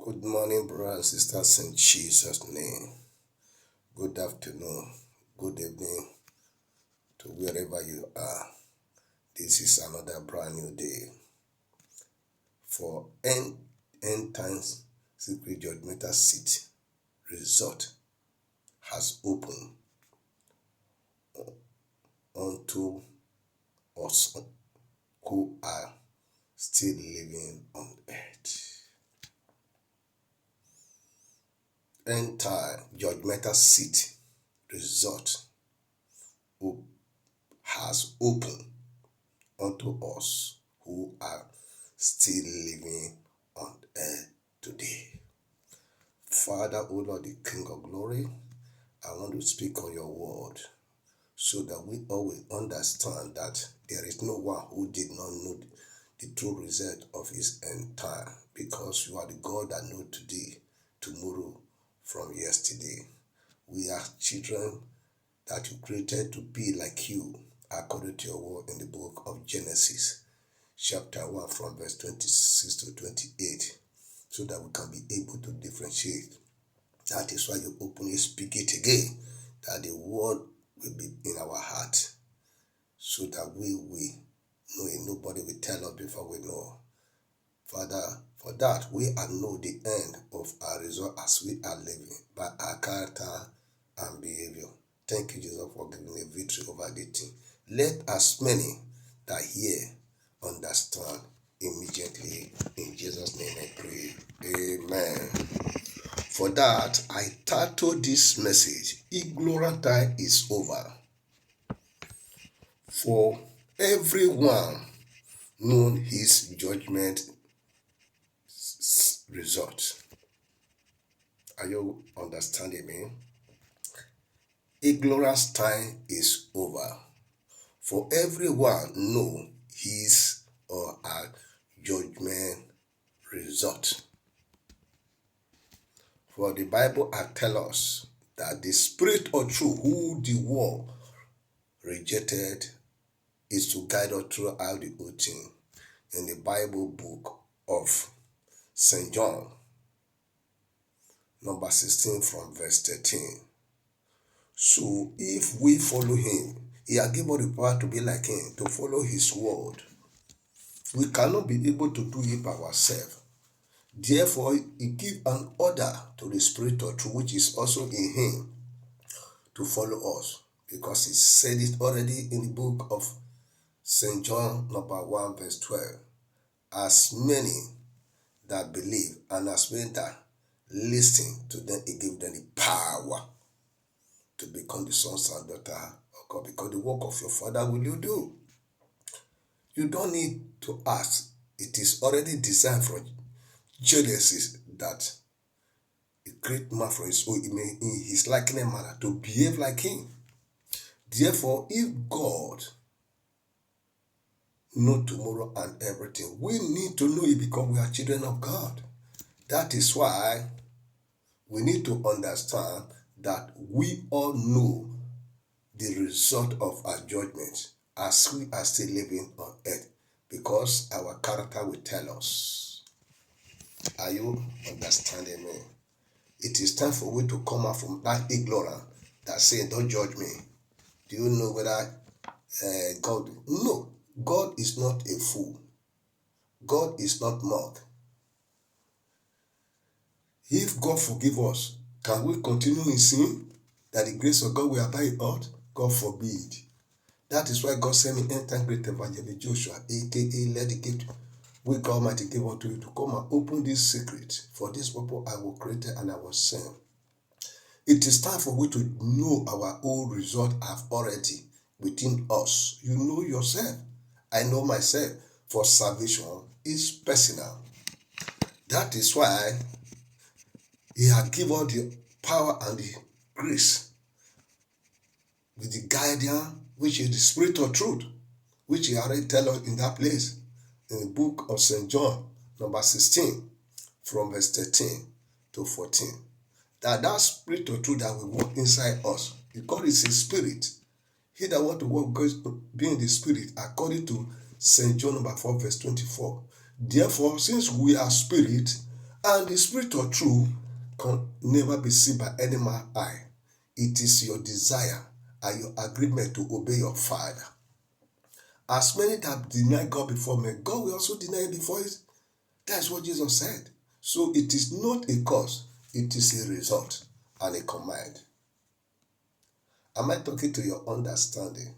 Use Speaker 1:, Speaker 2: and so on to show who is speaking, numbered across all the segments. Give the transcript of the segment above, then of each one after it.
Speaker 1: Good morning, brothers and sisters, in Jesus' name. Good afternoon, good evening to wherever you are. This is another brand new day for end times secret judgmental seat result has opened unto us who are still living on earth. End time judgmental seat result has opened unto us who are still living on earth today. Father, O Lord, the King of glory, I want to speak on your word so that we always understand that there is no one who did not know the true result of his end time, because you are the God that knows today, tomorrow, from yesterday. We are children that you created to be like you, according to your word in the book of Genesis, chapter 1, from verse 26 to 28, so that we can be able to differentiate. That is why you openly speak it again, that the word will be in our heart, so that we will know it. Nobody will tell us before we know. Father, for that we are know the end of our result as we are living by our character and behavior. Thank you, Jesus, for giving me victory over the thing. Let as many that hear understand immediately. In Jesus' name I pray. Amen. For that, I titled this message, Ignorant Time is Over. For everyone known his judgment result. Are you understanding me? Ignorance time is over. For everyone know his or her judgment result. For the Bible tell us that the spirit of truth who the world rejected is to guide us throughout the whole thing. In the Bible book of St. John, number 16 from verse 13. So if we follow him, he has given us the power to be like him, to follow his word. We cannot be able to do it by ourselves. Therefore, he gives an order to the spirit of truth, which is also in him, to follow us. Because he said it already in the book of St. John, number 1, verse 12. As many that believe and as many that listen to them, he gives them the power to become the sons and daughters of God. Because the work of your Father will you do. You don't need to ask. It is already designed from Genesis that a great man from his own image, in his likeness manner, to behave like him. Therefore, if God know tomorrow and everything, we need to know it because we are children of God. That is why we need to understand that we all know the result of our judgment as we are still living on earth, because our character will tell us. Are you understanding me? It is time for we to come out from that ignorance that saying, don't judge me. Do you know whether God? No, God is not a fool. God is not mocked. If God forgive us, can we continue in sin that the grace of God will abide us? God forbid. That is why God sent me end-time great evangelist Joshua, aka let the gift we God Almighty give unto you to come and open this secret. For this purpose I was created and I was sent. It is time for we to know our own result have already within us. You know yourself. I know myself. For salvation is personal. That is why he has given us the power and the grace with the guardian, which is the spirit of truth, which he already tell us in that place, in the book of St. John, number 16, from verse 13 to 14. That spirit of truth that will work inside us, because it's a spirit. He that want to work goes to be in the spirit, according to St. John number 4, verse 24. Therefore, since we are spirit, And the spirit of truth can never be seen by any man's eye. It is your desire and your agreement to obey your Father. As many that deny God before me, God will also deny you before His. That's what Jesus said. So it is not a cause, it is a result and a command. Am I talking to your understanding?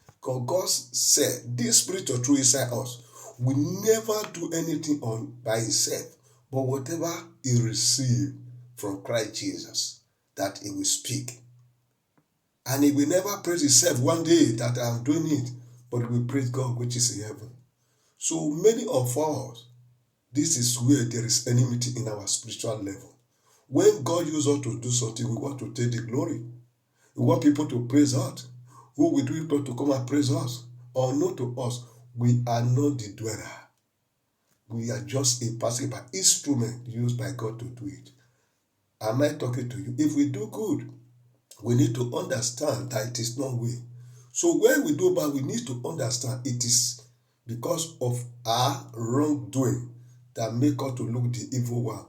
Speaker 1: Because God said, this spirit of truth inside us will never do anything on by itself, but whatever He received from Christ Jesus, that He will speak. And He will never praise Himself one day that I am doing it, but He will praise God which is in heaven. So many of us, this is where there is enmity in our spiritual level. When God uses us to do something, we want to take the glory. We want people to praise us. Who will do it to come and praise us? Or not to us? We are not the dweller. We are just a passive instrument used by God to do it. Am I talking to you? If we do good, we need to understand that it is not we. So when we do bad, we need to understand it is because of our wrongdoing that make us to look the evil one,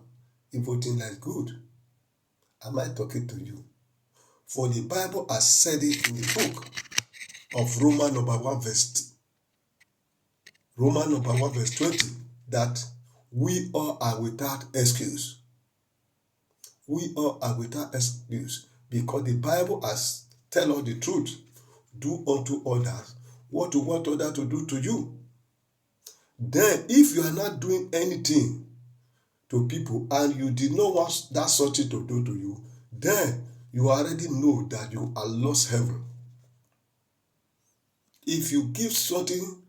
Speaker 1: evil thing like good. Am I talking to you? For the Bible has said it in the book of Romans number 1 verse 20, that we all are without excuse. We all are without excuse because the Bible has tell us the truth. Do unto others what you want others to do to you. Then if you are not doing anything to people and you did not want that such thing to do to you, then you already know that you are lost heaven. If you give something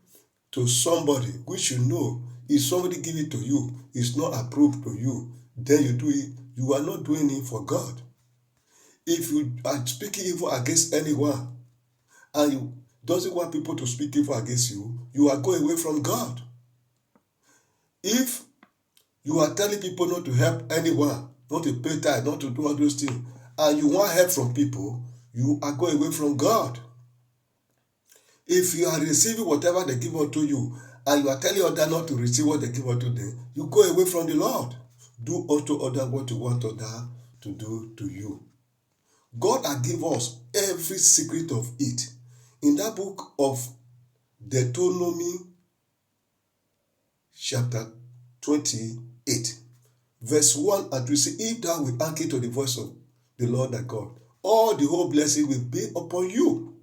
Speaker 1: to somebody which you know, if somebody give it to you, it's not approved to you, then you do it, you are not doing it for God. If you are speaking evil against anyone and you doesn't want people to speak evil against you, you are going away from God. If you are telling people not to help anyone, not to pay tithe, not to do all those things, and you want help from people, you are going away from God. If you are receiving whatever they give unto you, and you are telling others not to receive what they give unto them, you go away from the Lord. Do unto others what you want others to do to you. God has given us every secret of it. In that book of Deuteronomy, chapter 28, verse 1 and 2, say, if thou wilt hearken to the voice of the Lord thy God, all the whole blessing will be upon you.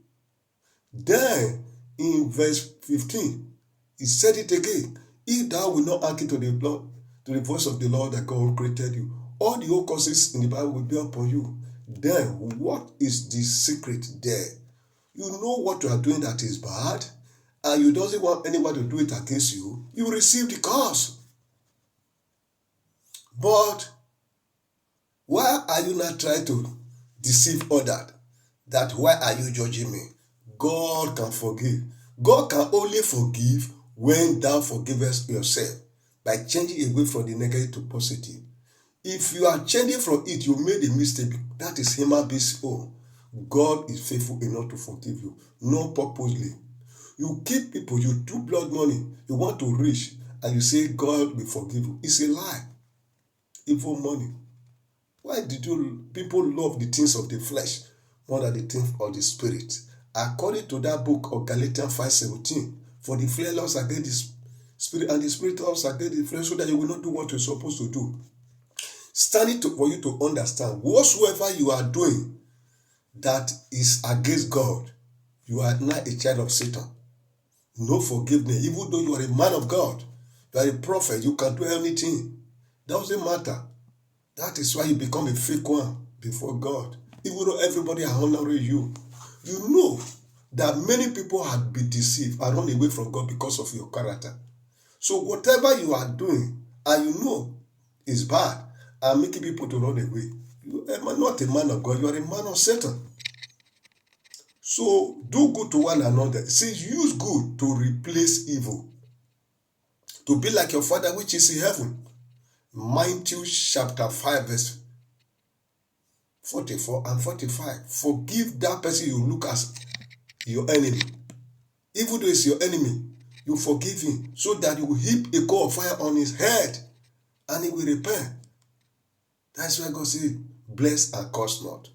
Speaker 1: Then, in verse 15, he said it again, if thou wilt not hearken to the voice of the Lord thy God who created you, all the whole curses in the Bible will be upon you. Then, what is the secret there? You know what you are doing that is bad, and you don't want anyone to do it against you. You receive the curse. But why are you not trying to deceive others? That why are you judging me? God can forgive. God can only forgive when thou forgivest yourself by changing away from the negative to positive. If you are changing from it, you made a mistake. That is human being's own. God is faithful enough to forgive you, not purposely. You keep people, you do blood money, you want to reach, and you say God will forgive you. It's a lie. Evil money. Why did people love the things of the flesh more than the things of the spirit? According to that book of Galatians 5:17, for the flesh loves against the spirit, and the spirit loves against the flesh, so that you will not do what you're supposed to do. Standing for you to understand, whatsoever you are doing that is against God, you are not a child of Satan. No forgiveness. Even though you are a man of God, you are a prophet, you can do anything. Doesn't matter. That is why you become a fake one before God. Even though everybody is honoring you, you know that many people have been deceived and run away from God because of your character. So whatever you are doing and you know is bad and making people to run away, you are not a man of God, you are a man of Satan. So do good to one another. See, use good to replace evil. To be like your Father which is in heaven. Matthew chapter 5 verse 44 and 45. Forgive that person you look as your enemy. Even though it's your enemy, you forgive him so that you will heap a coal of fire on his head and he will repent. That's why God says, bless and curse not.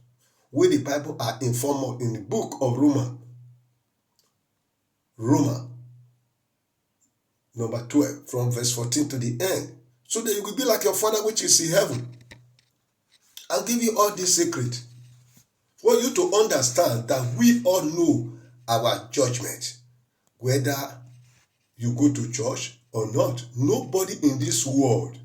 Speaker 1: Where the Bible are informed of in the book of Romans number 12, from verse 14 to the end, so that you will be like your Father which is in heaven. I'll give you all this secret for you to understand that we all know our judgment, whether you go to church or not. Nobody in this world,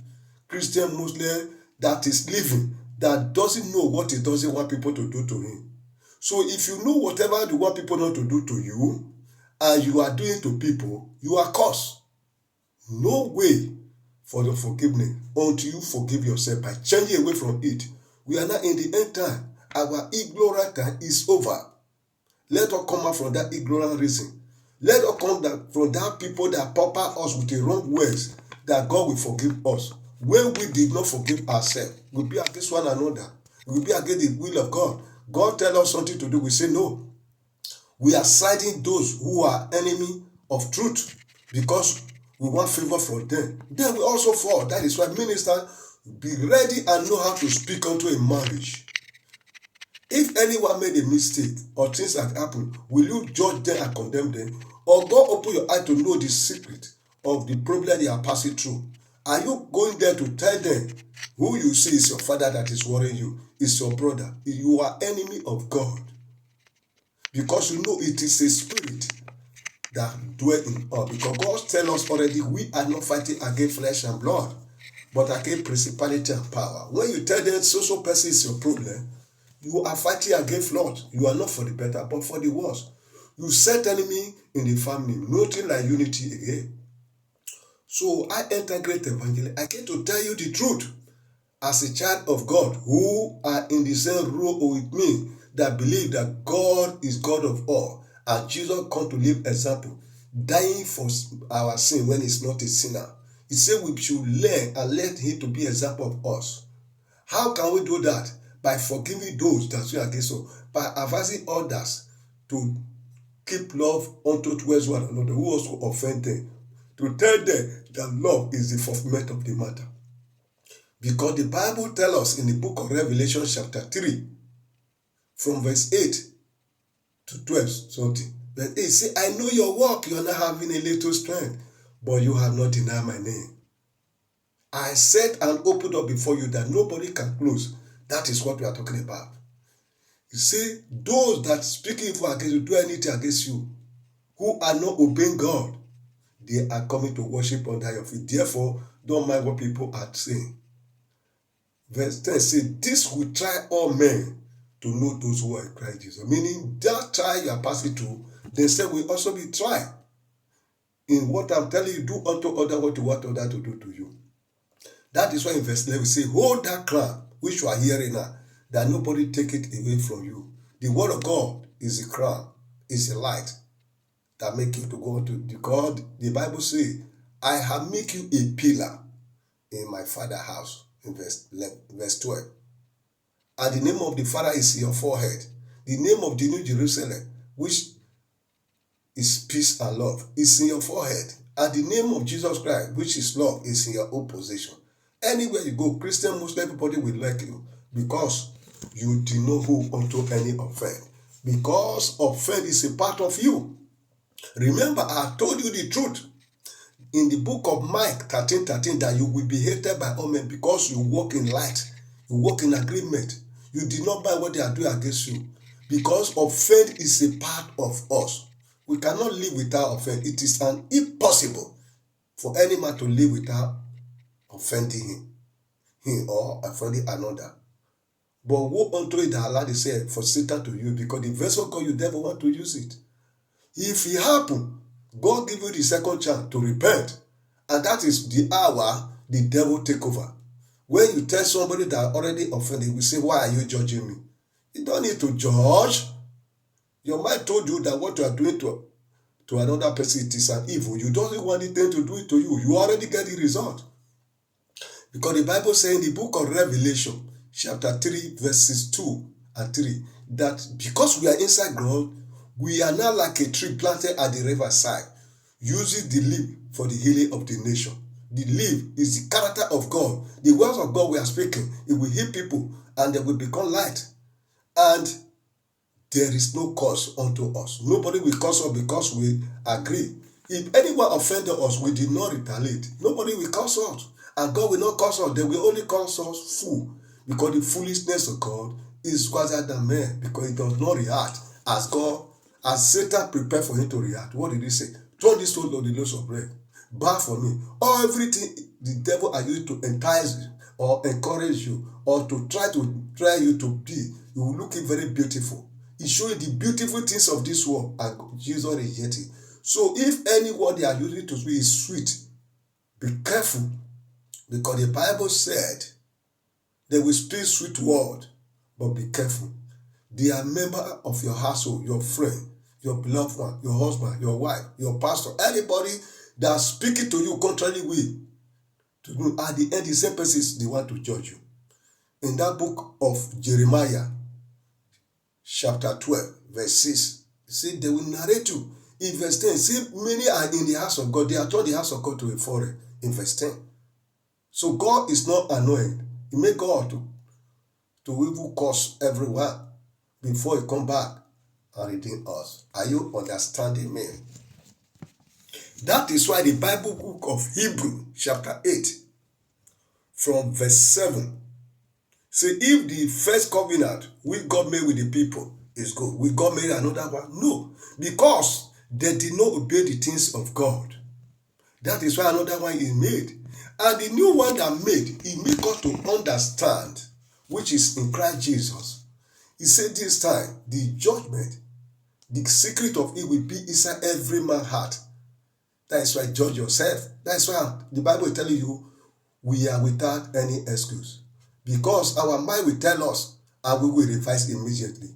Speaker 1: Christian, Muslim, that is living, that doesn't know what he doesn't want people to do to him. So if you know whatever you want people not to do to you, and you are doing to people, you are cursed. No way for the forgiveness until you forgive yourself by changing away from it. We are now in the end time. Our ignorant time is over. Let us come out from that ignorant reason. Let us come from that people that pamper us with the wrong words, that God will forgive us. When we did not forgive ourselves, we'll be against one another. We'll be against the will of God. God tell us something to do, we say no. We are siding those who are enemy of truth because we want favor from them. Then we also fall. That is why ministers be ready and know how to speak unto a marriage. If anyone made a mistake or things that happen, will you judge them and condemn them? Or God open your eye to know the secret of the problem they are passing through? Are you going there to tell them who you see is your father that is worrying you, is your brother? You are enemy of God. Because you know it is a spirit that dwells in us. Because God tells us already, we are not fighting against flesh and blood, but against principality and power. When you tell them so person is your problem, you are fighting against Lord. You are not for the better, but for the worse. You set enemy in the family, nothing like unity again. So I enter great evangelist. I came to tell you the truth as a child of God who are in the same role with me, that believe that God is God of all, and Jesus come to live example, dying for our sin when he's not a sinner. He said we should learn and let him to be example of us. How can we do that? By forgiving those that sin against us, by advising others to keep love unto towards one another who also offend them, to tell them that love is the fulfillment of the matter. Because the Bible tells us in the book of Revelation chapter 3, from verse 8 to 12 something. Verse 8 say, I know your work, you are not having a little strength, but you have not denied my name. I set and opened up before you that nobody can close. That is what we are talking about. You see, those that speak evil against you, do anything against you, who are not obeying God, they are coming to worship under your feet. Therefore, don't mind what people are saying. Verse 10 says, this will try all men to know those who are in Christ Jesus. Meaning, that trial you are passing through, they say will also be tried. In what I'm telling you, do unto other what you want other to do to you. That is why in verse 11 we say, hold that crown which you are hearing now, that nobody take it away from you. The word of God is a crown, is a light that make you to go to the God. The Bible says, I have make you a pillar in my father's house, in verse 12. And the name of the Father is in your forehead. The name of the New Jerusalem, which is peace and love, is in your forehead. And the name of Jesus Christ, which is love, is in your own position. Anywhere you go, Christian, Muslim, everybody will like you, because you do not hold unto any offense. Because offense is a part of you. Remember, I told you the truth in the book of Mike 13:13 that you will be hated by all men because you walk in light, you walk in agreement. You did not buy what they are doing against you. Because offense is a part of us. We cannot live without offense. It is an impossible for any man to live without offending him or offending another. But woe unto it that Allah said for Satan to use, because the vessel God you never want to use it. If it happen, God give you the second chance to repent, and that is the hour the devil take over. When you tell somebody that already offended, we say, why are you judging me? You don't need to judge. Your mind told you that what you are doing to another person, it is an evil. You don't want anything to do it to you. You already get the result. Because the Bible says in the book of Revelation, chapter 3, verses 2 and 3, that because we are inside God, we are now like a tree planted at the riverside, using the leaf for the healing of the nation. the live is the character of God. The words of God we are speaking, it will heal people and they will become light. And there is no cause unto us. Nobody will curse us because we agree. If anyone offended us, we did not retaliate. Nobody will curse us. And God will not curse us. They will only curse us fool. Because the foolishness of God is wiser than man. Because he does not react as God, as Satan prepared for him to react. What did he say? Turn this stone to the loaves of bread. Bow for me. Or everything the devil are using to entice you or encourage you or to try you to be, you will look very beautiful. He shows you the beautiful things of this world and Jesus rejects it. So if any word they are using to speak is sweet, be careful. Because the Bible said they will speak sweet word, but be careful. They are member of your household, your friend, your beloved one, your husband, your wife, your pastor, anybody that is speaking to you contrary way. To do at the end, the same person is the one to judge you. In that book of Jeremiah, chapter 12, verse 6, see, they will narrate you. In verse 10, see, many are in the house of God. They are turned the house of God to a forest. In verse 10. So God is not annoyed. He made God to evil cause everyone before he come back and redeem us. Are you understanding me? That is why the Bible book of Hebrew, chapter 8, from verse 7, say, if the first covenant which God made with the people is good, will God make another one? No, because they did not obey the things of God. That is why another one is made. And the new one that made, he made God to understand, which is in Christ Jesus. He said this time, the judgment, the secret of it will be inside every man's heart. That is why judge yourself. That is why the Bible is telling you we are without any excuse. Because our mind will tell us and we will revise immediately.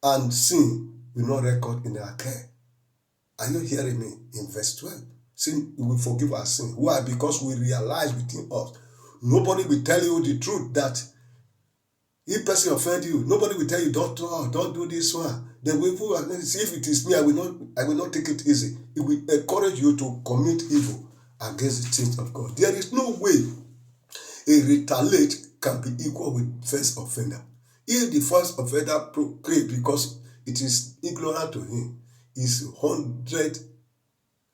Speaker 1: And sin will not record in our care. Are you hearing me? In verse 12. Sin will forgive our sin. Why? Because we realize within us. Nobody will tell you the truth that if person offend you, nobody will tell you, don't do this one. Then we see if it is me, I will not take it easy. It will encourage you to commit evil against the things of God. There is no way a retaliate can be equal with first offender. If the first offender proclaim because it is ignorant to him, is 100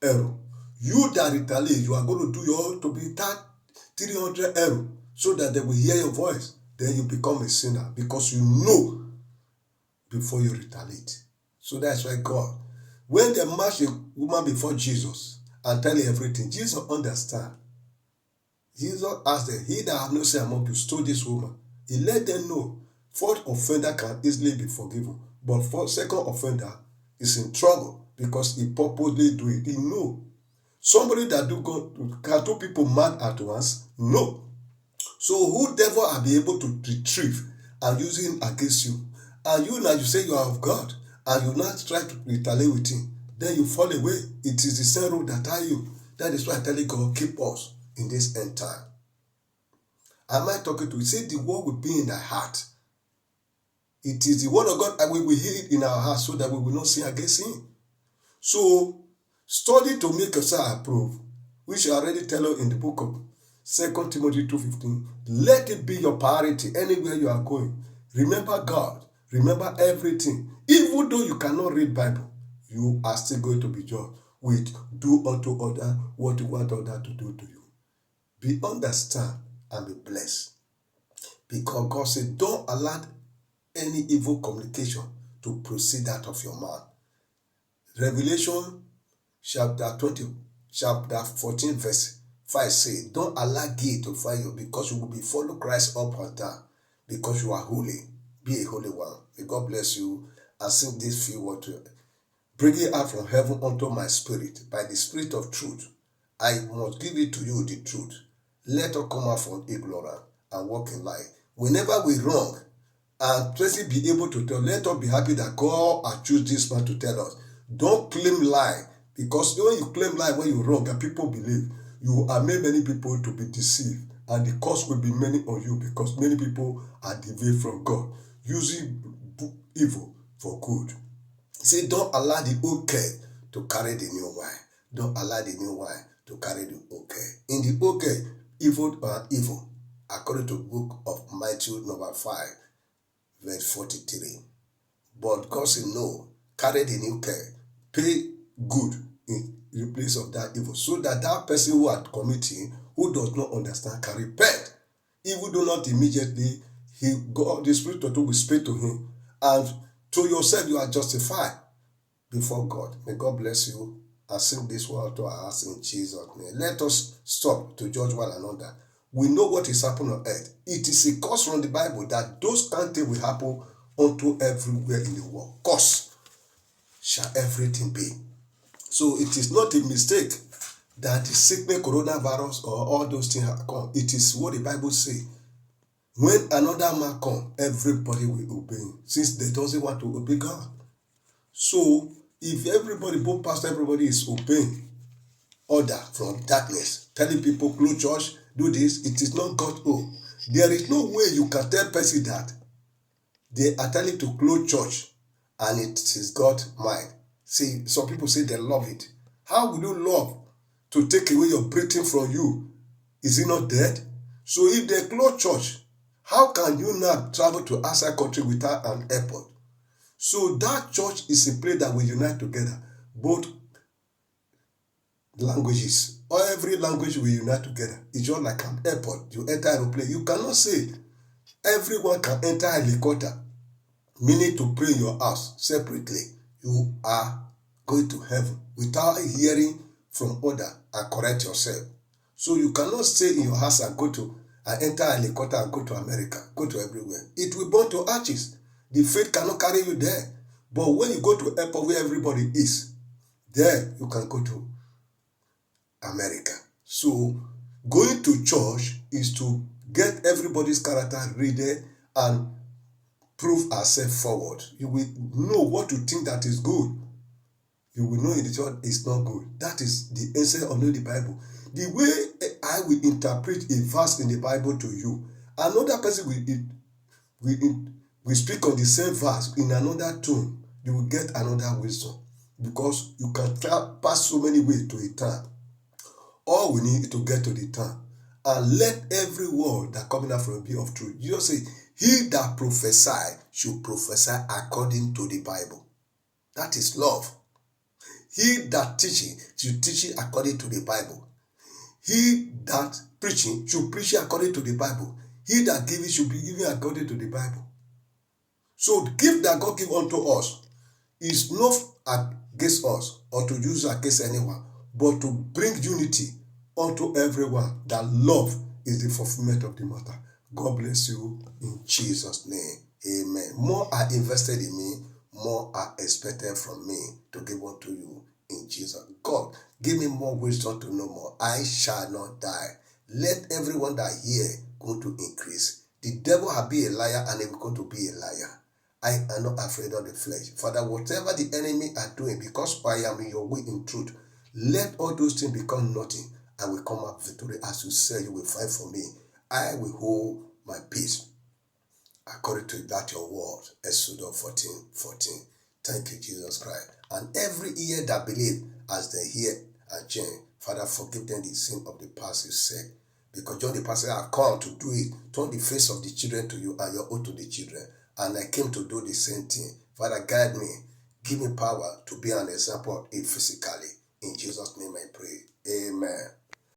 Speaker 1: error. You that retaliate, you are going to do your to be 300 error so that they will hear your voice. Then you become a sinner because you know before you retaliate. So that's why God, when they march a woman before Jesus and tell her everything, Jesus understand. Jesus asked them, he that have no sin among you stole this woman. He let them know fourth offender can easily be forgiven, but for second offender is in trouble because he purposely do it. He know. Somebody that can do people mad at once? No. So who devil will be able to retrieve and use him against you? And you now you say you are of God and you not try to retaliate with him. Then you fall away. It is the same road that tie you. That is why I tell you God, keep us in this end time. Am I talking to you? Say the word will be in thy heart. It is the word of God and we will hear it in our heart so that we will not sin against him. So study to make yourself approved, which I already tell you in the book of 2 Timothy 2:15. Let it be your priority anywhere you are going. Remember God. Remember everything. Even though you cannot read Bible, you are still going to be judged with do unto other what you want other to do to you. Be understand and be blessed. Because God said, don't allow any evil communication to proceed out of your mouth. Revelation chapter 14 verse 5 say, don't allow guilt to find you because you will be follow Christ up and down because you are holy. Be a holy one. May God bless you and sing this few words to you. Bring it out from heaven unto my spirit by the spirit of truth. I must give it to you the truth. Let us come out from ignorance and walk in light. Whenever we wrong, and Tracy be able to tell, let us be happy that God has chosen this man to tell us. Don't claim lie, because when you claim lie when you wrong and people believe, you are made many people to be deceived, and the cost will be many on you because many people are deviated from God, using evil for good. Say, don't allow the old keg to carry the new wine. Don't allow the new wine to carry the okay. In the okay, evil are evil, according to the book of Matthew number 5, verse 43. But God said, no, carry the new care, pay good in place of that evil, so that that person who are committing, who does not understand, can repent. Even though not immediately, the Spirit of God will speak to him, and to yourself you are justified before God. May God bless you, and sing this word to us in Jesus' name. Let us stop to judge one another. We know what is happening on earth. It is a cause from the Bible that those kind of things will happen unto everywhere in the world. Cause shall everything be. So it is not a mistake that the sickness, coronavirus, or all those things have come. It is what the Bible says. When another man comes, everybody will obey him, since they doesn't want to obey God. So if everybody, both pastor, everybody is obeying order from darkness, telling people close church, do this, it is not God's will. There is no way you can tell person that they are telling to close church and it is God's mind. See, some people say they love it. How will you love to take away your breathing from you? Is he not dead? So if they close church, how can you now travel to outside country without an airport? So that church is a place that will unite together, both languages, or every language will unite together. It's just like an airport. You enter aeroplane. You cannot say everyone can enter helicopter, meaning to pray in your house separately. You are going to heaven without hearing from other and correct yourself. So you cannot stay in your house and go to and enter a helicopter and go to America, go to everywhere. It will burn to ashes. The faith cannot carry you there. But when you go to airport where everybody is, there you can go to America. So going to church is to get everybody's character ready and prove ourselves forward. You will know what you think that is good. You will know in the church is not good. That is the essence of the Bible. The way I will interpret a verse in the Bible to you, another person will speak on the same verse in another tone. You will get another wisdom, because you can pass so many ways to a town. All we need to get to the town, and let every word that coming out from be of truth. Jesus say, he that prophesy should prophesy according to the Bible. That is love. He that teaching should teach it according to the Bible. He that preaching should preach it according to the Bible. He that giving should be giving according to the Bible. So the gift that God give unto us is not against us or to use against anyone, but to bring unity unto everyone. That love is the fulfillment of the matter. God bless you in Jesus' name. Amen. More are invested in me, more are expected from me to give unto you in Jesus. God, give me more wisdom to know more. I shall not die. Let everyone that hear go to increase. The devil have been a liar and he will go to be a liar. I am not afraid of the flesh. Father, whatever the enemy are doing, because I am in your way in truth, let all those things become nothing. I will come up victory. As you say, you will fight for me. I will hold my peace. According to that your word, Exodus 14:14. Thank you, Jesus Christ. And every ear that believe, as they hear and change, Father, forgive them the sin of the past, you said. Because John the Pastor have come to do it, turn the face of the children to you and your own to the children. And I came to do the same thing. Father, guide me. Give me power to be an example of it physically. In Jesus' name I pray. Amen.